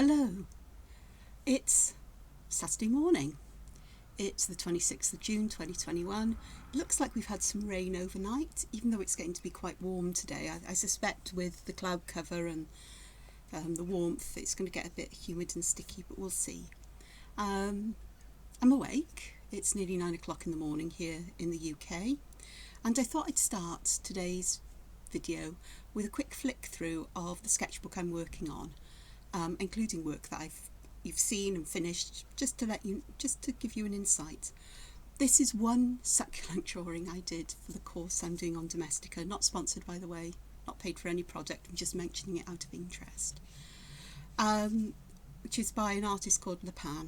Hello, it's Saturday morning. It's the 26th of June 2021. It looks like we've had some rain overnight, even though it's getting to be quite warm today. I suspect with the cloud cover and the warmth it's going to get a bit humid and sticky, but we'll see. I'm awake. It's nearly 9 o'clock in the morning here in the UK, and I thought I'd start today's video with a quick flick through of the sketchbook I'm working on, including work that you've seen and finished, just to give you an insight. This is one succulent drawing I did for the course I'm doing on Domestica, not sponsored by the way, not paid for any product, I'm just mentioning it out of interest, which is by an artist called Lapse,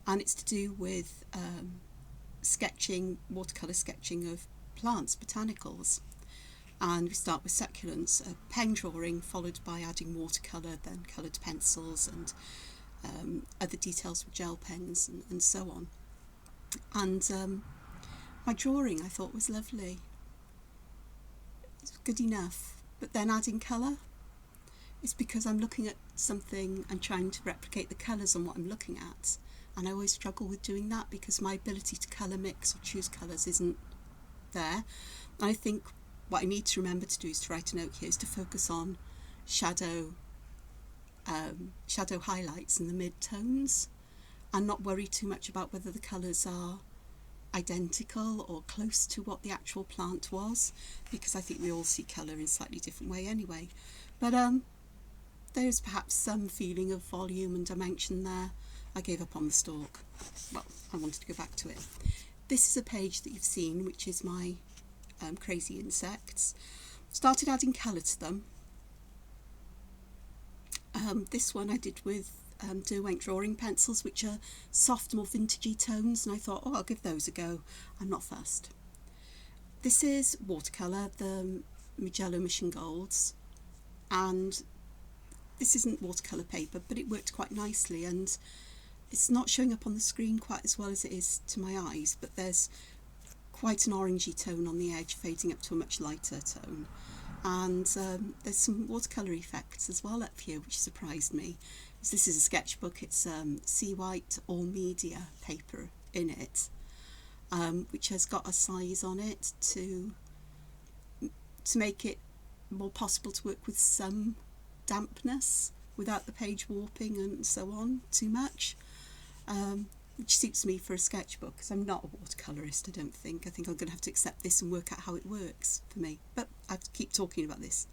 and it's to do with watercolour sketching of plants, botanicals. And we start with succulents, a pen drawing followed by adding watercolour, then coloured pencils and other details with gel pens and so on. And my drawing I thought was lovely. It's good enough, but then adding colour is because I'm looking at something and trying to replicate the colours on what I'm looking at, and I always struggle with doing that because my ability to colour mix or choose colours isn't there. I think what I need to remember to do is to write a note here is to focus on shadow highlights in the mid-tones and not worry too much about whether the colours are identical or close to what the actual plant was, because I think we all see colour in a slightly different way anyway. But there's perhaps some feeling of volume and dimension there. I gave up on the stalk. Well, I wanted to go back to it. This is a page that you've seen, which is my crazy insects. Started adding colour to them. This one I did with Derwent drawing pencils, which are soft, more vintagey tones, and I thought, I'll give those a go. I'm not fussed. This is watercolour, the Mugello Mission Golds, and this isn't watercolour paper, but it worked quite nicely, and it's not showing up on the screen quite as well as it is to my eyes, but there's quite an orangey tone on the edge, fading up to a much lighter tone, and there's some watercolour effects as well up here, which surprised me. This is a sketchbook. It's sea white all media paper in it, which has got a size on it to make it more possible to work with some dampness without the page warping and so on too much. Which suits me for a sketchbook, because I'm not a watercolourist, I don't think. I think I'm going to have to accept this and work out how it works for me. But I have to keep talking about this.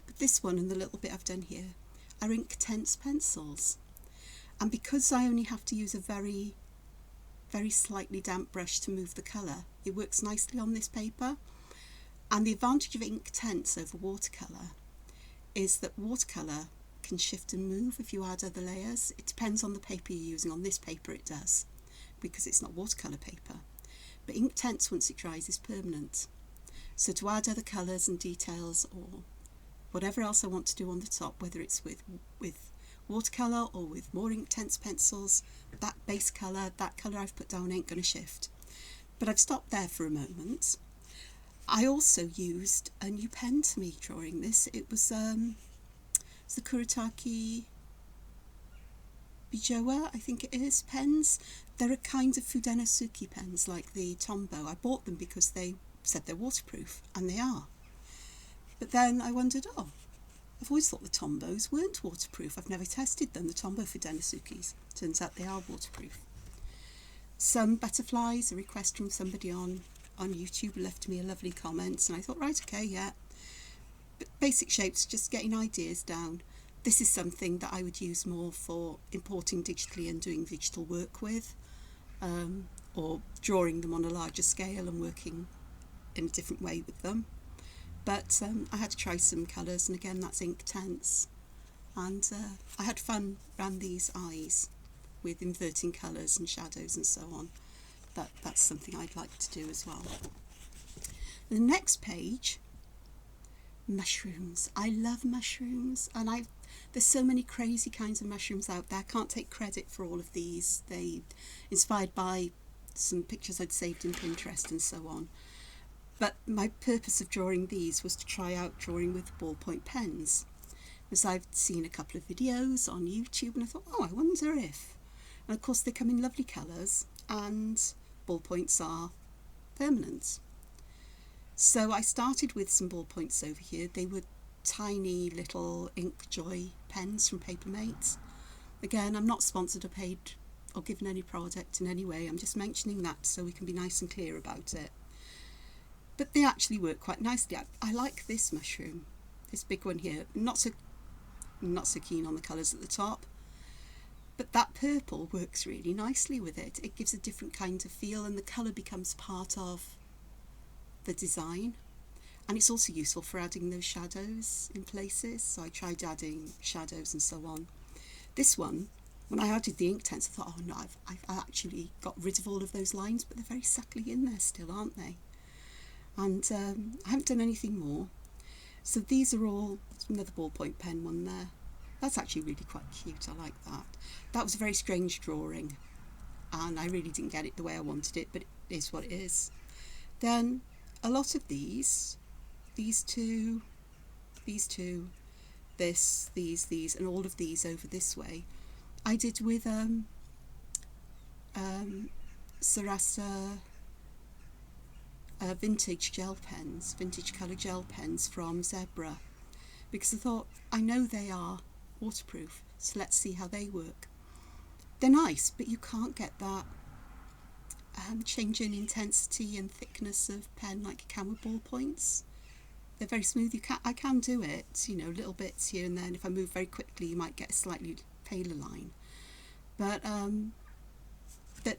But this one and the little bit I've done here are Inktense pencils. And because I only have to use a very, very slightly damp brush to move the colour, it works nicely on this paper. And the advantage of Inktense over watercolour is that watercolour can shift and move if you add other layers. It depends on the paper you're using. On this paper it does, because it's not watercolour paper. But Inktense, once it dries, is permanent. So to add other colours and details or whatever else I want to do on the top, whether it's with watercolour or with more Inktense pencils, that base colour, that colour I've put down ain't going to shift. But I've stopped there for a moment. I also used a new pen to me drawing this. It was the Kuretake Bijoa, I think it is, pens. They're a kind of Fudenosuke pens like the Tombow. I bought them because they said they're waterproof, and they are. But then I wondered, I've always thought the Tombows weren't waterproof. I've never tested them, the Tombow Fudenosukes. Turns out they are waterproof. Some butterflies, a request from somebody on YouTube left me a lovely comment, and I thought, right, okay, yeah. But basic shapes, just getting ideas down. This is something that I would use more for importing digitally and doing digital work with, or drawing them on a larger scale and working in a different way with them. But I had to try some colours, and again, that's Inktense. And I had fun around these eyes with inverting colours and shadows and so on. That's something I'd like to do as well. The next page, mushrooms. I love mushrooms, and there's so many crazy kinds of mushrooms out there. I can't take credit for all of these. They inspired by some pictures I'd saved in Pinterest and so on. But my purpose of drawing these was to try out drawing with ballpoint pens. was I've seen a couple of videos on YouTube and I thought, oh, I wonder if. And of course they come in lovely colours and ballpoints are permanent. So I started with some ballpoints over here. They were tiny little Ink Joy pens from Papermate. Again, I'm not sponsored or paid or given any product in any way. I'm just mentioning that so we can be nice and clear about it. But they actually work quite nicely. I like this mushroom, this big one here. Not so keen on the colours at the top. But that purple works really nicely with it. It gives a different kind of feel and the colour becomes part of the design. And it's also useful for adding those shadows in places. So I tried adding shadows and so on. This one, when I added the Inktense, I thought, oh no, I've actually got rid of all of those lines, but they're very subtly in there still, aren't they? And I haven't done anything more. So these are all, another ballpoint pen one there. That's actually really quite cute, I like that. That was a very strange drawing and I really didn't get it the way I wanted it, but it is what it is. Then a lot of these two, this, these, and all of these over this way, I did with Sarasa vintage gel pens, vintage colour gel pens from Zebra, because I thought, I know they are waterproof, so let's see how they work. They're nice, but you can't get that change in intensity and thickness of pen like you can with ballpoints. They're very smooth. I can do it, you know, little bits here and then. If I move very quickly, you might get a slightly paler line. But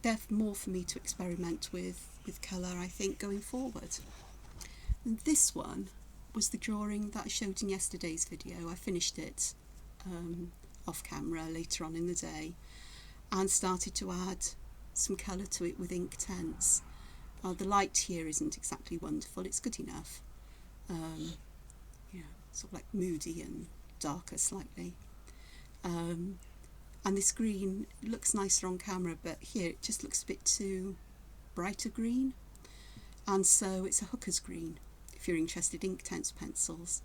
they're more for me to experiment with colour, I think, going forward. And this one was the drawing that I showed in yesterday's video. I finished it off camera later on in the day and started to add some colour to it with Inktense. The light here isn't exactly wonderful, it's good enough. You know, sort of like moody and darker slightly. And this green looks nicer on camera, but here it just looks a bit too brighter green. And so it's a hooker's green if you're interested in Inktense pencils.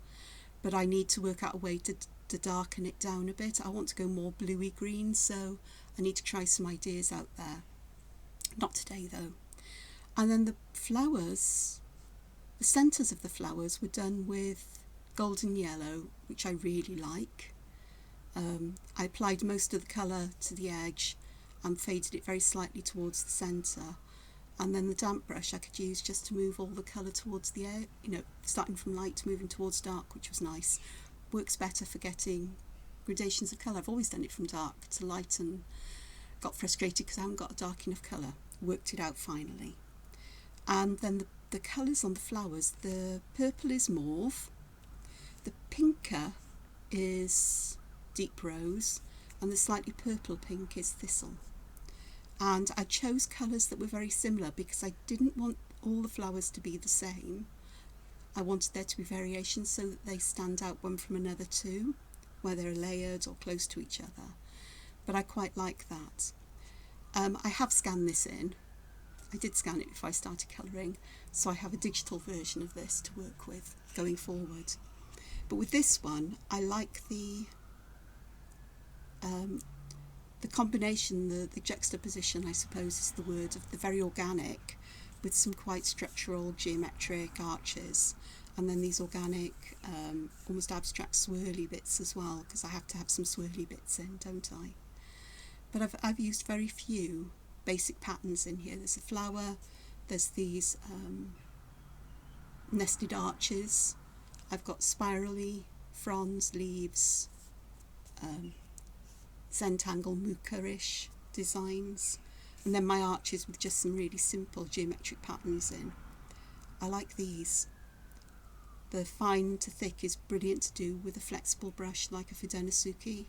But I need to work out a way to darken it down a bit. I want to go more bluey green, so I need to try some ideas out there. Not today though. And then the flowers, the centres of the flowers were done with golden yellow, which I really like. I applied most of the colour to the edge and faded it very slightly towards the centre. And then the damp brush I could use just to move all the colour towards the air, you know, starting from light moving towards dark, which was nice. Works better for getting gradations of colour. I've always done it from dark to light and got frustrated because I haven't got a dark enough colour. Worked it out finally. And then the colours on the flowers, the purple is mauve, the pinker is deep rose, and the slightly purple pink is thistle. And I chose colours that were very similar because I didn't want all the flowers to be the same. I wanted there to be variations so that they stand out one from another too, where they're layered or close to each other. But I quite like that. I have scanned this in. I did scan it before I started colouring, so I have a digital version of this to work with going forward. But with this one, I like the combination, the juxtaposition, I suppose is the word, of the very organic with some quite structural geometric arches, and then these organic, almost abstract swirly bits as well, because I have to have some swirly bits in, don't I? But I've used very few basic patterns in here. There's a flower, there's these nested arches, I've got spirally fronds, leaves, entangled muka-ish designs, and then my arches with just some really simple geometric patterns in. I like these. The fine to thick is brilliant to do with a flexible brush like a Fudenosuke,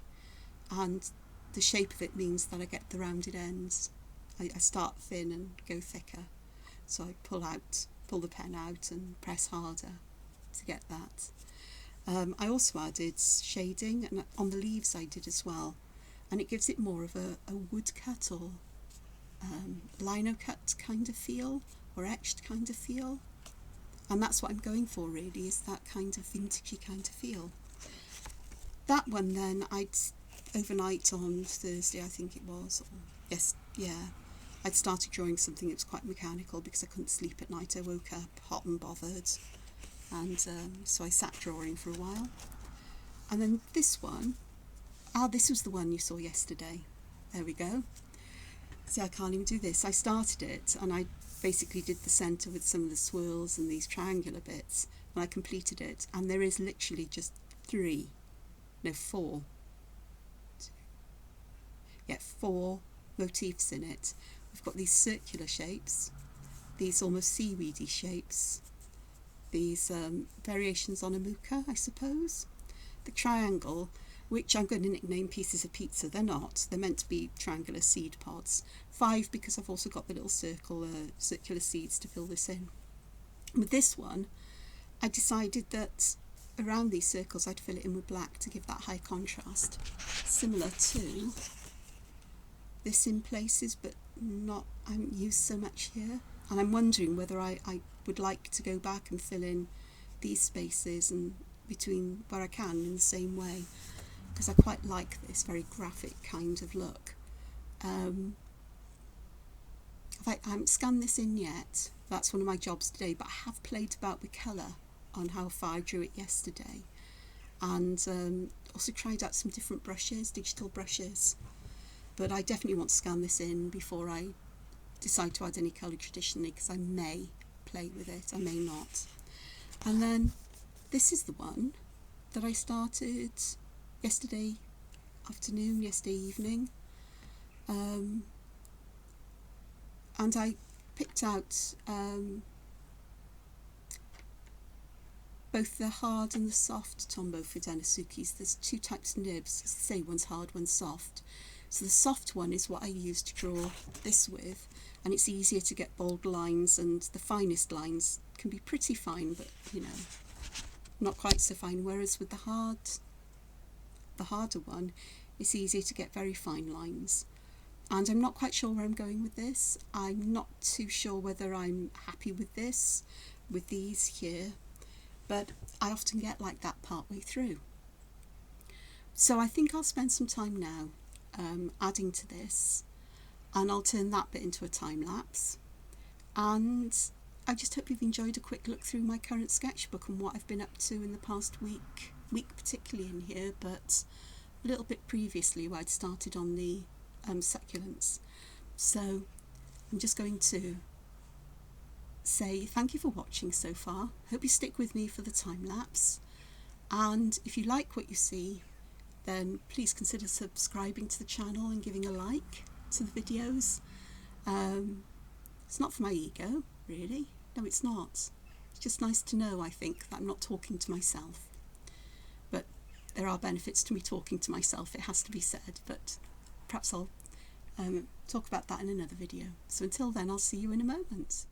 and the shape of it means that I get the rounded ends. I start thin and go thicker, so I pull the pen out and press harder to get that. I also added shading, and on the leaves I did as well, and it gives it more of a woodcut or lino cut kind of feel, or etched kind of feel, and that's what I'm going for really, is that kind of vintagey kind of feel. that one then, overnight on Thursday, I think it was, or, yes, yeah, I'd started drawing something that was quite mechanical because I couldn't sleep at night. I woke up hot and bothered, and so I sat drawing for a while. And then this one, this was the one you saw yesterday. There we go. See, I can't even do this. I started it and I basically did the centre with some of the swirls and these triangular bits, and I completed it, and there is literally just four motifs in it. We've got these circular shapes, these almost seaweedy shapes, these variations on a muka, I suppose, the triangle, which I'm going to nickname pieces of pizza. They're not. They're meant to be triangular seed pods. 5 because I've also got the little circular seeds to fill this in. With this one, I decided that around these circles I'd fill it in with black to give that high contrast, similar to this in places, but not, I haven't used so much here. And I'm wondering whether I would like to go back and fill in these spaces and between where I can in the same way, because I quite like this very graphic kind of look. I haven't scanned this in yet. That's one of my jobs today, but I have played about with colour on how far I drew it yesterday, and also tried out some different brushes, digital brushes, but I definitely want to scan this in before I decide to add any colour traditionally, because I may play with it, I may not. And then this is the one that I started yesterday afternoon, yesterday evening, and I picked out both the hard and the soft Tombow for Denosukis. There's 2 types of nibs, as I say, one's hard, one's soft. So the soft one is what I use to draw this with, and it's easier to get bold lines, and the finest lines can be pretty fine, but you know, not quite so fine, whereas with the harder one, it's easier to get very fine lines. And I'm not quite sure where I'm going with this. I'm not too sure whether I'm happy with this, with these here, but I often get like that part way through. So I think I'll spend some time now adding to this, and I'll turn that bit into a time lapse. And I just hope you've enjoyed a quick look through my current sketchbook and what I've been up to in the past week particularly in here, but a little bit previously where I'd started on the succulents. So I'm just going to say thank you for watching so far. Hope you stick with me for the time lapse, and if you like what you see, then please consider subscribing to the channel and giving a like to the videos. It's not for my ego, really. No, it's not. It's just nice to know, I think, that I'm not talking to myself. But there are benefits to me talking to myself, it has to be said, but perhaps I'll talk about that in another video. So until then, I'll see you in a moment.